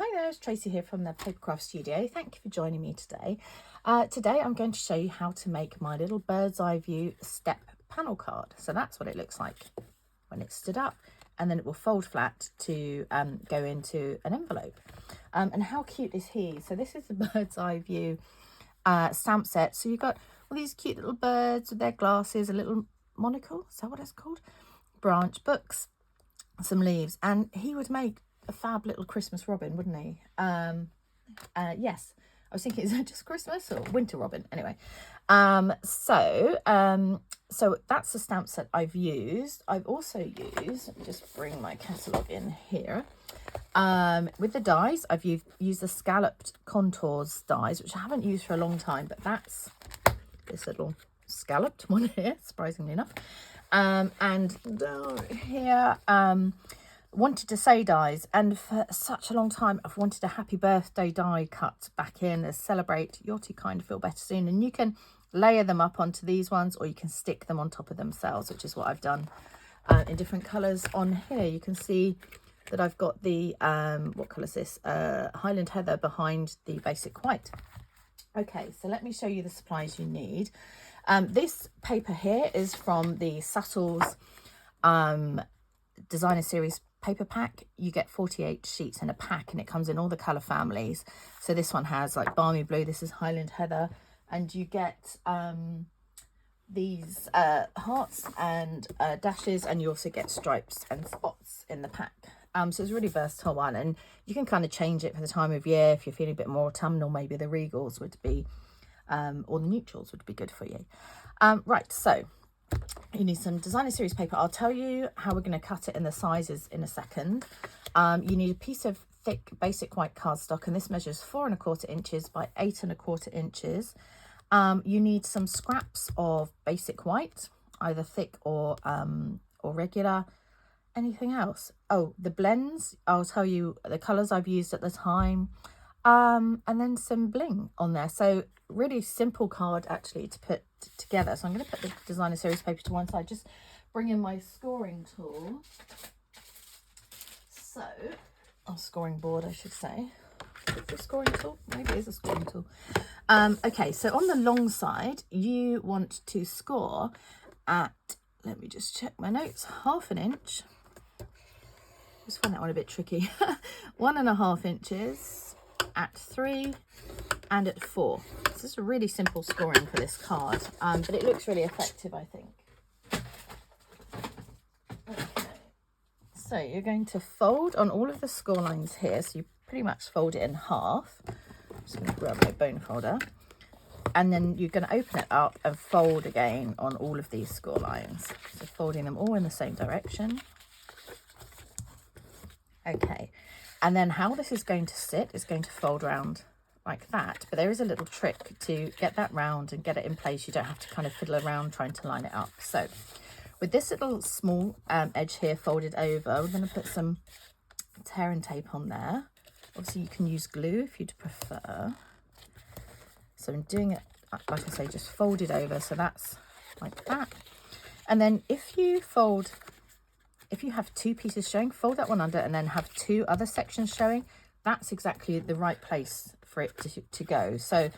Hi there, it's Tracy here from the Papercraft Studio. Thank you for joining me today. Today I'm going to show you how to make my little bird's eye view step panel card. So that's what it looks like when it's stood up, and then it will fold flat to go into an envelope. And how cute is he? So this is the bird's eye view stamp set. So you've got all these cute little birds with their glasses, a little monocle, is that what it's called? Branch, books, some leaves, and he would make a fab little Christmas robin, wouldn't he? Yes, I was thinking, is that just Christmas or winter robin? Anyway, so that's the stamp set I've used. I've also used, let me just bring my catalogue in here. With the dies, I've used the Scalloped Contours dies, which I haven't used for a long time, but that's this little scalloped one here, surprisingly enough. And down here, wanted to say dies, and for such a long time I've wanted a happy birthday die cut back in as celebrate your two kind of feel better soon, and you can layer them up onto these ones or you can stick them on top of themselves, which is what I've done in different colors. On here you can see that I've got the what color is this, Highland Heather behind the basic white. Okay, so let me show you the supplies you need. This paper here is from the Subtles Designer Series paper pack. You get 48 sheets in a pack, and it comes in all the color families. So this one has like balmy blue, this is Highland Heather, and you get these hearts and dashes, and you also get stripes and spots in the pack. So it's a really versatile one, and you can kind of change it for the time of year. If you're feeling a bit more autumnal, maybe the regals would be or the neutrals would be good for you. Right, so you need some Designer Series paper. I'll tell you how we're going to cut it in the sizes in a second. You need a piece of thick basic white cardstock, and this measures 4 1/4 inches by 8 1/4 inches. You need some scraps of basic white, either thick or regular. Anything else? Oh, the blends, I'll tell you the colors I've used at the time, and then some bling on there. So really simple card actually to put together. So I'm going to put the Designer Series paper to one side, just bring in my scoring tool. So, scoring board I should say. Is it a scoring tool? Maybe it is a scoring tool. Okay, so on the long side you want to score at, let me just check my notes, 1/2 inch. Just find that one a bit tricky. 1 1/2 inches at 3 and at 4. This is a really simple scoring for this card, but it looks really effective, I think. Okay, so you're going to fold on all of the score lines here, so you pretty much fold it in half. I'm just going to grab my bone folder, and then you're going to open it up and fold again on all of these score lines, so folding them all in the same direction. Okay, and then how this is going to sit is going to fold round like that, but there is a little trick to get that round and get it in place. You don't have to kind of fiddle around trying to line it up. So with this little small edge here folded over, we're going to put some tear and tape on there. Obviously you can use glue if you'd prefer. So I'm doing it, like I say, just folded over, so that's like that. And then if you have 2 pieces showing, fold that one under and then have 2 other sections showing. That's exactly the right place for it to go. So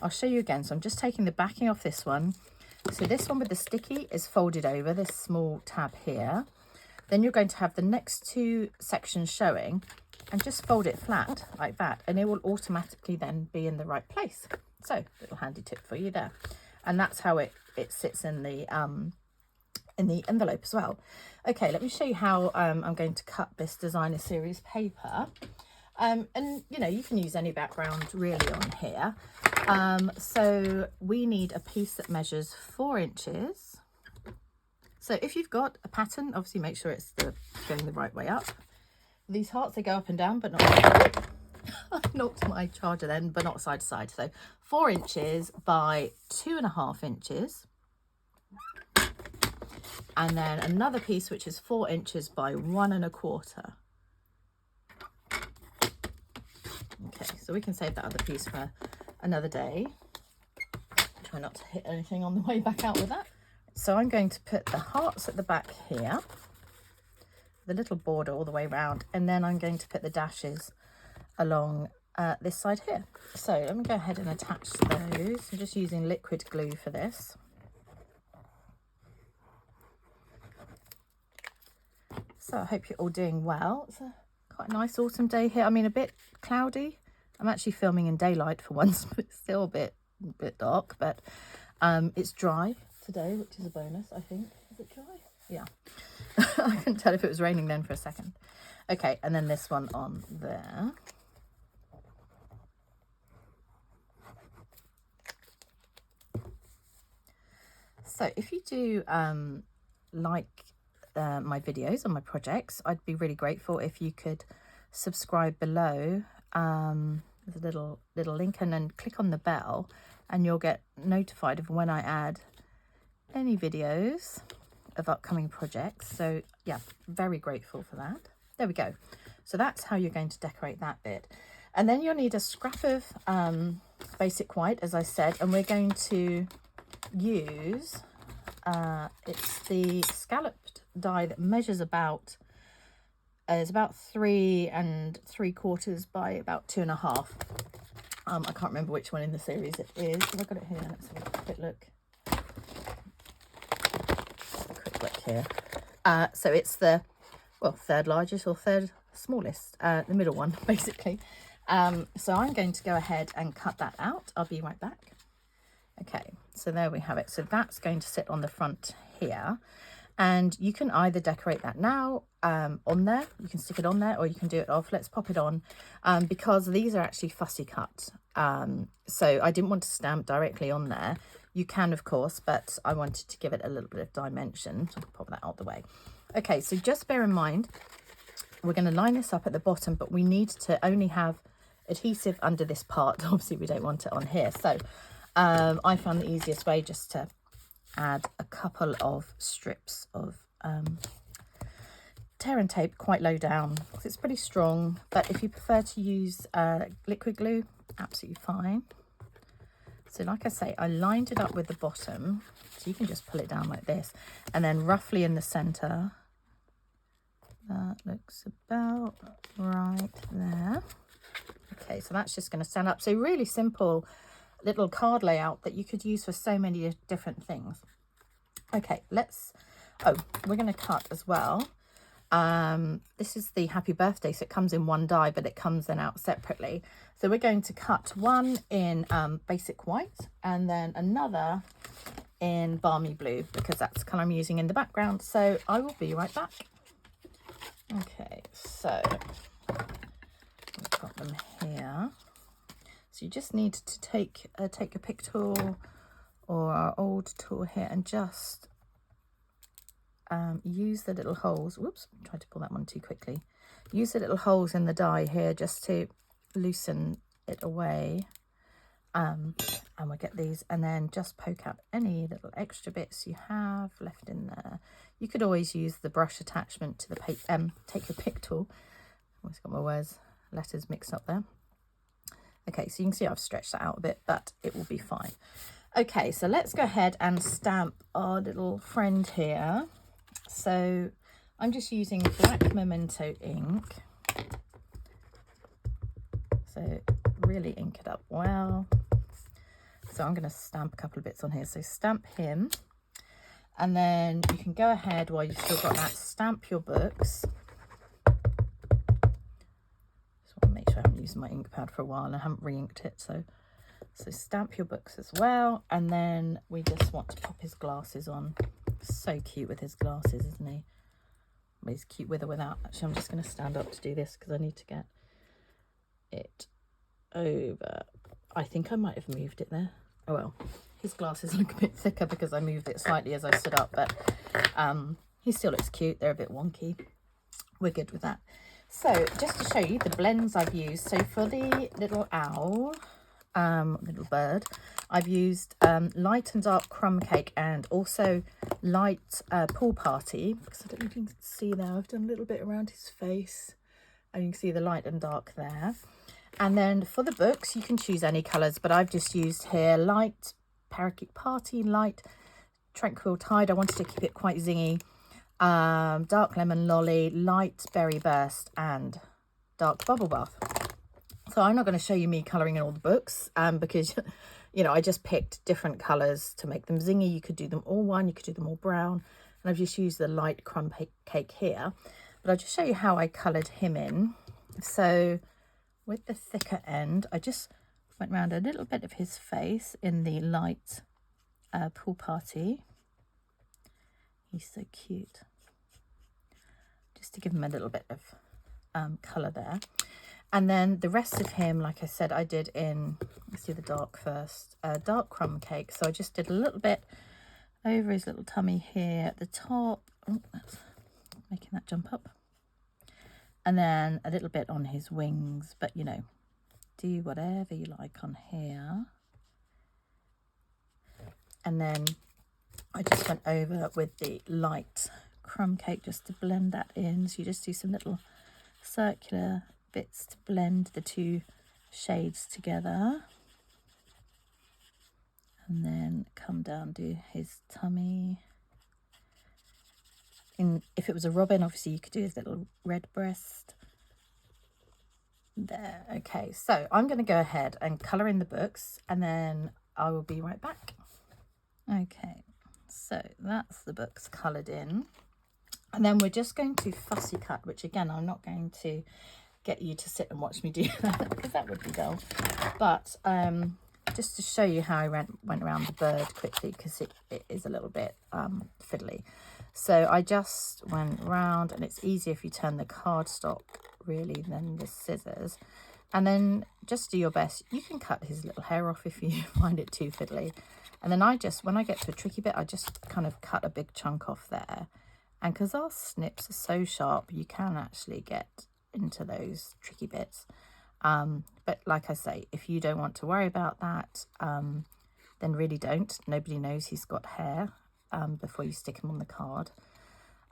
I'll show you again. So I'm just taking the backing off this one. So this one with the sticky is folded over, this small tab here. Then you're going to have the next 2 sections showing, and just fold it flat like that, and it will automatically then be in the right place. So little handy tip for you there. And that's how it sits in the envelope as well. Okay, let me show you how I'm going to cut this Designer Series paper. And you know, you can use any background really on here. So we need a piece that measures 4 inches. So if you've got a pattern, obviously make sure it's going the right way up. These hearts, they go up and down, but not I knocked my charger then, but not side to side. So 4 inches by 2 1/2 inches. And then another piece which is 4 inches by 1 1/4. Okay, so we can save that other piece for another day. Try not to hit anything on the way back out with that. So I'm going to put the hearts at the back here, the little border all the way around, and then I'm going to put the dashes along this side here. So let me go ahead and attach those. I'm just using liquid glue for this. So I hope you're all doing well. It's quite a nice autumn day here. I mean, a bit cloudy. I'm actually filming in daylight for once, but it's still a bit dark. But it's dry today, which is a bonus, I think. Is it dry? Yeah. I couldn't tell if it was raining then for a second. Okay, and then this one on there. So if you do like my videos on my projects, I'd be really grateful if you could subscribe below. There's a little link, and then click on the bell and you'll get notified of when I add any videos of upcoming projects. So yeah, very grateful for that. There we go. So that's how you're going to decorate that bit. And then you'll need a scrap of basic white, as I said, and we're going to use it's the Scalloped die that measures about is about 3 3/4 by about 2.5. I can't remember which one in the series it is. Have I got it here? Let's have a quick look. Here. So it's the third largest or third smallest, the middle one basically. So I'm going to go ahead and cut that out. I'll be right back. Okay, so there we have it. So that's going to sit on the front here, and you can either decorate that now on there, you can stick it on there, or you can do it off. Let's pop it on because these are actually fussy cut, so I didn't want to stamp directly on there. You can, of course, but I wanted to give it a little bit of dimension, so I'll pop that out the way. Okay, so just bear in mind, we're going to line this up at the bottom, but we need to only have adhesive under this part. Obviously, we don't want it on here. So I found the easiest way just to add a couple of strips of tear and tape quite low down, because it's pretty strong. But if you prefer to use liquid glue, absolutely fine. So like I say, I lined it up with the bottom, so you can just pull it down like this, and then roughly in the center, that looks about right there. Okay, so that's just going to stand up. So really simple little card layout that you could use for so many different things. Okay, we're going to cut as well. This is the happy birthday, so it comes in one die, but it comes then out separately. So we're going to cut one in basic white, and then another in balmy blue, because that's the colour I'm using in the background. So I will be right back. Okay, so we've got them here. So you just need to take a pick tool or our old tool here and just use the little holes. Whoops, tried to pull that one too quickly. Use the little holes in the die here just to loosen it away. And we'll get these, and then just poke out any little extra bits you have left in there. You could always use the brush attachment to the take your pick tool. Always got my letters mixed up there. Okay, so you can see I've stretched that out a bit, but it will be fine. Okay, so let's go ahead and stamp our little friend here. So I'm just using black Memento ink. So really ink it up well. So I'm going to stamp a couple of bits on here. So stamp him, and then you can go ahead while you've still got that, stamp your books. Just want to make sure I haven't used my ink pad for a while and I haven't re-inked it. So stamp your books as well, and then we just want to pop his glasses on. So cute with his glasses, isn't he? Well, he's cute with or without. Actually, I'm just going to stand up to do this because I need to get it over. I think I might have moved it there. Oh well, his glasses look a bit thicker because I moved it slightly as I stood up, but he still looks cute. They're a bit wonky. We're good with that. So just to show you the blends I've used. So for the little owl, little bird, I've used light and dark crumb cake, and also light pool party, because I don't know if you can see there, I've done a little bit around his face and you can see the light and dark there. And then for the books, you can choose any colours, but I've just used here light Parakeet Party, light Tranquil Tide. I wanted to keep it quite zingy. Dark Lemon Lolly, light Berry Burst, and dark Bubble Bath. So I'm not going to show you me colouring in all the books because, you know, I just picked different colours to make them zingy. You could do them all one, you could do them all brown. And I've just used the light crumb cake here. But I'll just show you how I coloured him in. So with the thicker end, I just went around a little bit of his face in the light pool party. He's so cute. Just to give him a little bit of colour there. And then the rest of him, like I said, I did in, let's do the dark first, dark crumb cake. So I just did a little bit over his little tummy here at the top. Oh, that's making that jump up. And then a little bit on his wings, but you know, do whatever you like on here. And then I just went over with the light crumb cake just to blend that in. So you just do some little circular bits to blend the two shades together. And then come down to his tummy. If it was a robin, obviously you could do his little red breast. There, okay. So I'm going to go ahead and colour in the books and then I will be right back. Okay, so that's the books coloured in. And then we're just going to fussy cut, which again, I'm not going to get you to sit and watch me do that because that would be dull. But just to show you how I went around the bird quickly because it is a little bit fiddly. So I just went round, and it's easier if you turn the cardstock really than the scissors. And then just do your best. You can cut his little hair off if you find it too fiddly. And then when I get to a tricky bit, I just kind of cut a big chunk off there. And because our snips are so sharp, you can actually get into those tricky bits. But like I say, if you don't want to worry about that, then really don't. Nobody knows he's got hair before you stick him on the card.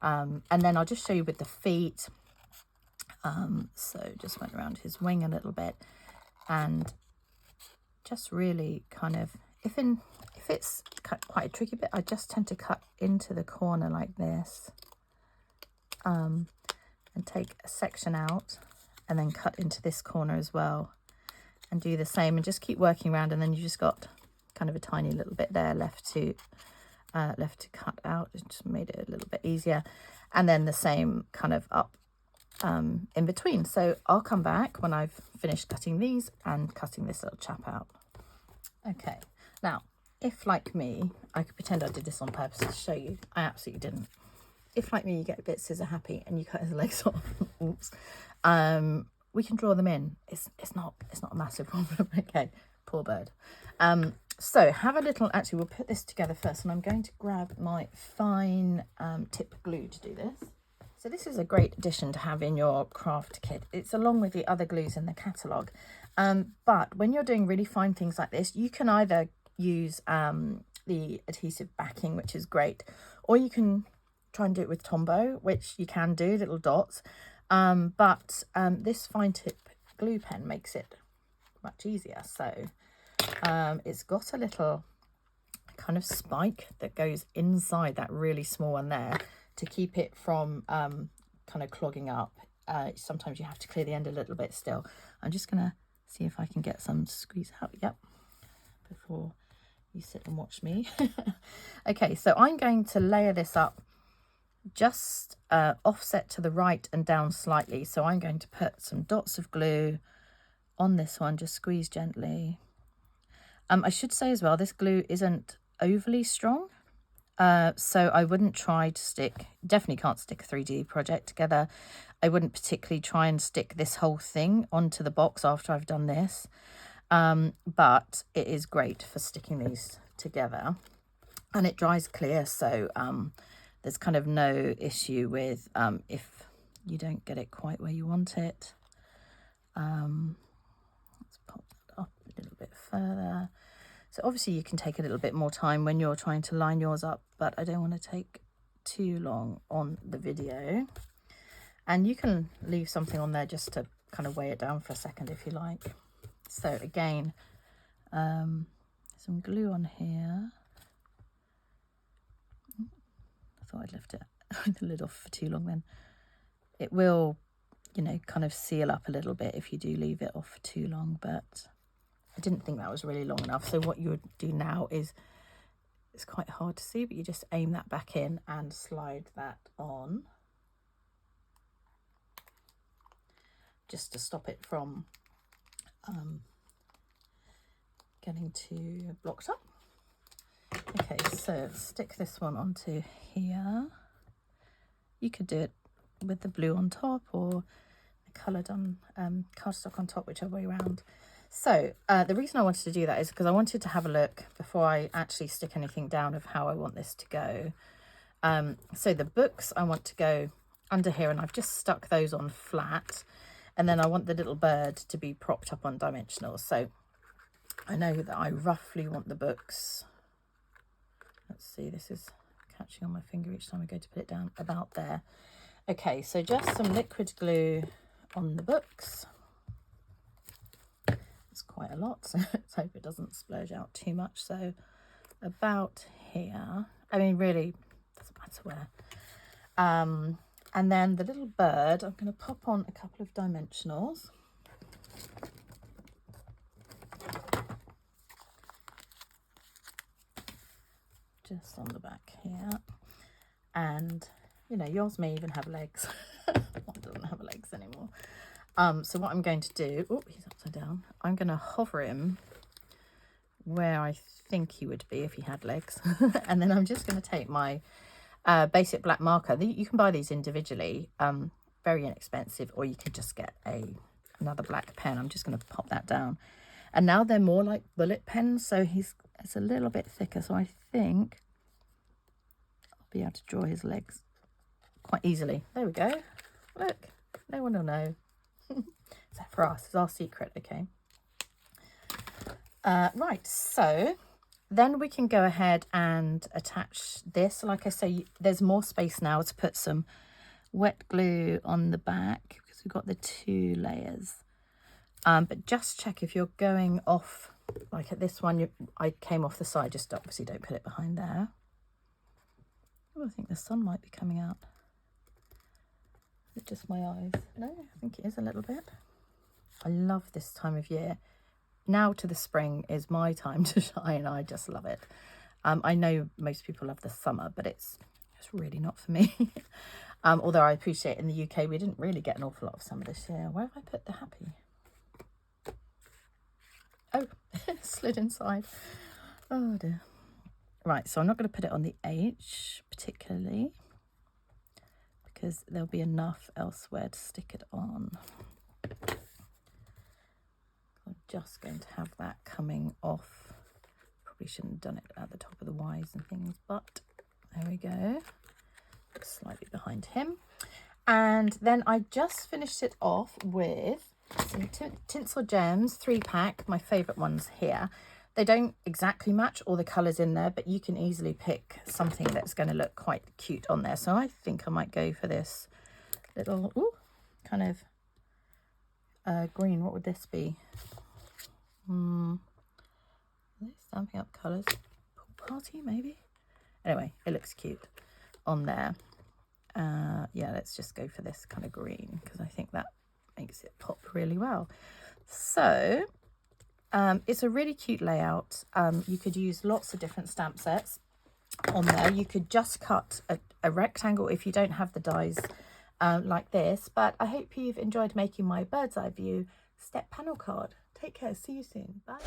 And then I'll just show you with the feet. So just went around his wing a little bit and just really kind of, if it's quite a tricky bit, I just tend to cut into the corner like this, and take a section out and then cut into this corner as well and do the same and just keep working around, and then you just got kind of a tiny little bit there left to cut out. It just made it a little bit easier, and then the same kind of up in between. So I'll come back when I've finished cutting these and cutting this little chap out. Okay, now if like me, I could pretend I did this on purpose to show you. I absolutely didn't. If like me you get a bit scissor happy and you cut his legs off, oops, we can draw them in. It's not a massive problem. Okay, poor bird. So have a little, actually we'll put this together first, and I'm going to grab my fine tip glue to do this. So this is a great addition to have in your craft kit. It's along with the other glues in the catalogue. But when you're doing really fine things like this, you can either use the adhesive backing, which is great, or you can try and do it with Tombow, which you can do, little dots. But this fine tip glue pen makes it much easier. So it's got a little kind of spike that goes inside that really small one there to keep it from kind of clogging up. Sometimes you have to clear the end a little bit still. I'm just going to see if I can get some to squeeze out. Yep, before you sit and watch me. Okay, so I'm going to layer this up just offset to the right and down slightly. So I'm going to put some dots of glue on this one, just squeeze gently. I should say as well, this glue isn't overly strong. So I wouldn't try to stick, definitely can't stick a 3D project together. I wouldn't particularly try and stick this whole thing onto the box after I've done this. But it is great for sticking these together, and it dries clear. So there's kind of no issue with if you don't get it quite where you want it. Let's pop that up a little bit further. So obviously you can take a little bit more time when you're trying to line yours up, but I don't want to take too long on the video. And you can leave something on there just to kind of weigh it down for a second if you like. So again, some glue on here. I thought I'd left it with the lid off for too long then. It will you know, kind of seal up a little bit if you do leave it off for too long, but I didn't think that was really long enough. So what you would do now is, it's quite hard to see, but you just aim that back in and slide that on, just to stop it from getting too blocked up. Okay, so stick this one onto here. You could do it with the blue on top or the coloured on cardstock on top, whichever way around. So the reason I wanted to do that is because I wanted to have a look before I actually stick anything down of how I want this to go. So the books I want to go under here, and I've just stuck those on flat, and then I want the little bird to be propped up on dimensionals. So I know that I roughly want the books, let's see, this is catching on my finger each time I go to put it down, about there. Okay, so just some liquid glue on the books. It's quite a lot, so let's hope it doesn't splurge out too much. So about here, I mean, really doesn't matter where. And then the little bird, I'm going to pop on a couple of dimensionals. Just on the back here. And, you know, yours may even have legs. Mine doesn't have legs anymore. So what I'm going to do, oh, he's upside down. I'm going to hover him where I think he would be if he had legs. And then I'm just going to take my basic black marker. You can buy these individually, very inexpensive, or you could just get another black pen. I'm just going to pop that down. And now they're more like bullet pens, so it's a little bit thicker. So I think I'll be able to draw his legs quite easily. There we go. Look, no one will know. Except for us, it's our secret, okay? Right, so then we can go ahead and attach this. Like I say, there's more space now to put some wet glue on the back because we've got the 2 layers. But just check if you're going off, like at this one, I came off the side, just obviously don't put it behind there. Oh, I think the sun might be coming out. Is it just my eyes? No, I think it is a little bit. I love this time of year. Now to the spring is my time to shine. I just love it. I know most people love the summer, but it's really not for me. Although I appreciate in the UK we didn't really get an awful lot of summer this year. Where have I put the happy? Oh, it slid inside. Oh dear. Right, so I'm not going to put it on the H particularly, because there'll be enough elsewhere to stick it on. I'm just going to have that coming off. Probably shouldn't have done it at the top of the Y's and things, but there we go. Slightly behind him. And then I just finished it off with some Tinsel Gems 3-pack, my favourite ones here. They don't exactly match all the colours in there, but you can easily pick something that's going to look quite cute on there. So I think I might go for this little, ooh, kind of green. What would this be? Are they Stampin' Up colours? Pool Party, maybe? Anyway, it looks cute on there. Yeah, let's just go for this kind of green because I think that makes it pop really well. So it's a really cute layout. You could use lots of different stamp sets on there. You could just cut a rectangle if you don't have the dies like this. But I hope you've enjoyed making my bird's eye view step panel card. Take care. See you soon. Bye.